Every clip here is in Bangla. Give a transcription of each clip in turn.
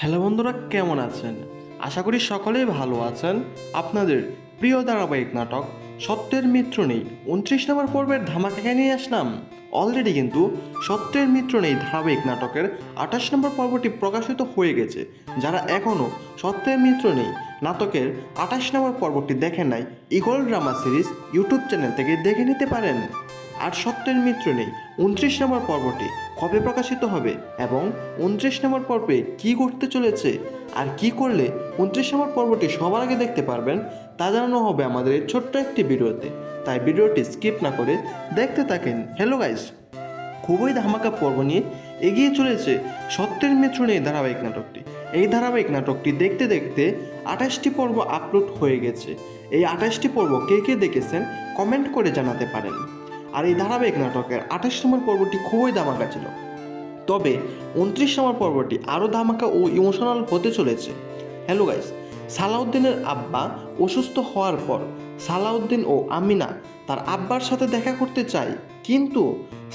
হ্যালো বন্ধুরা, কেমন আছেন? আশা করি সকলেই ভালো আছেন। আপনাদের প্রিয় ধারাবাহিক নাটক সত্যের মিত্র নেই 29 নম্বর পর্বের ধামাকা নিয়ে আসলাম। অলরেডি কিন্তু সত্যের মিত্র নেই ধারাবাহিক নাটকের 28 নম্বর পর্বটি প্রকাশিত হয়ে গেছে। যারা এখনও সত্যের মিত্র নেই নাটকের 28 নম্বর পর্বটি দেখেন নাই, eagle drama series YouTube channel থেকে দেখে নিতে পারেন। আর সত্যের মিত্র নেই 29 নম্বর পর্বটি কবে প্রকাশিত হবে এবং 29 নম্বর পর্বে কী ঘটতে চলেছে আর কি করলে 29 নম্বর পর্বটি সবার আগে দেখতে পারবেন তা জানানো হবে আমাদের এই ছোট্ট একটি ভিডিওতে। তাই ভিডিওটি স্কিপ না করে দেখতে থাকেন। হ্যালো গাইস, খুবই ধামাকা পর্ব নিয়ে এগিয়ে চলেছে সত্যের মিত্র নেই ধারাবাহিক নাটকটি। এই ধারাবাহিক নাটকটি দেখতে দেখতে 28টি পর্ব আপলোড হয়ে গেছে। এই 28টি পর্ব কে কে দেখেছেন কমেন্ট করে জানাতে পারেন। আর এই ধারাবাহিক নাটকের 28 নম্বর পর্বটি খুবই ধামাকা ছিল, তবে 29 নম্বর পর্বটি আরও ধামাকা ও ইমোশনাল হতে চলেছে। হ্যালো গাইস, সালাউদ্দিনের আব্বা অসুস্থ হওয়ার পর সালাউদ্দিন ও আমিনা তার আব্বার সাথে দেখা করতে চায়, কিন্তু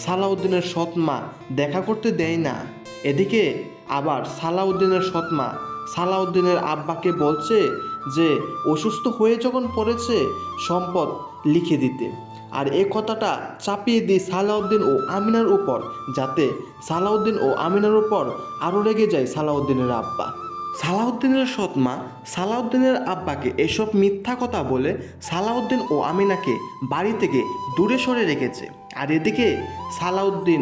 সালাউদ্দিনের সৎ মা দেখা করতে দেয় না। এদিকে আবার সালাউদ্দিনের সৎ মা সালাউদ্দিনের আব্বাকে বলছে যে অসুস্থ হয়ে যখন পড়েছে সম্পদ লিখে দিতে, আর এ কথাটা চাপিয়ে দিই সালাউদ্দিন ও আমিনার উপর, যাতে সালাউদ্দিন ও আমিনার উপর আরও রেগে যায় সালাউদ্দিনের আব্বা। সালাউদ্দিনের সৎমা সালাউদ্দিনের আব্বাকে এসব মিথ্যা কথা বলে সালাউদ্দিন ও আমিনাকে বাড়ি থেকে দূরে সরে রেখেছে। আর এদিকে সালাউদ্দিন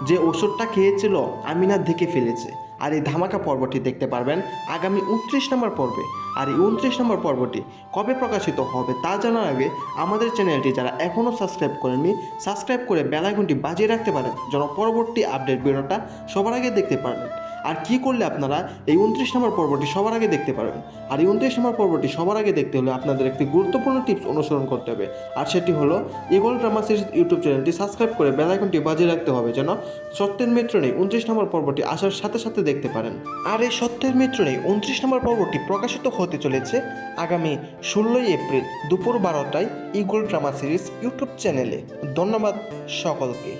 যে ওষুধটা খেয়েছিল আমিনা দেখে ফেলেছে। আর এই ধামাকা পর্বটি দেখতে পারবেন আগামী 29 নম্বর পর্বে। আর এই 29 নম্বর পর্বটি কবে প্রকাশিত হবে তা জানার আগে আমাদের চ্যানেলটি যারা এখনও সাবস্ক্রাইব করেননি, সাবস্ক্রাইব করে বেল আইকনটি বাজিয়ে রাখতে পারেন যেন পরবর্তী আপডেট ভিডিওটা সবার আগে দেখতে পারবেন। আর কি করলে আপনারা এই 29 নম্বর পর্বটি সবার আগে দেখতে পারবেন? আর এই 29 নম্বর পর্বটি সবার আগে দেখতে হলে আপনাদের একটি গুরুত্বপূর্ণ টিপস অনুসরণ করতে হবে, আর সেটি হলো ইগল ড্রামা সিরিজ ইউটিউব চ্যানেলটি সাবস্ক্রাইব করে বেল আইকনটি বাজিয়ে রাখতে হবে যেন সত্যের মিত্র নেই 29 নম্বর পর্বটি আসার সাথে সাথে দেখতে পারেন। আর এই সত্যের মিত্র নেই 29 নম্বর পর্বটি প্রকাশিত হতে চলেছে আগামী 16ই এপ্রিল দুপুর 12টায় ইগল ড্রামা সিরিজ ইউটিউব চ্যানেলে। ধন্যবাদ সকলকে।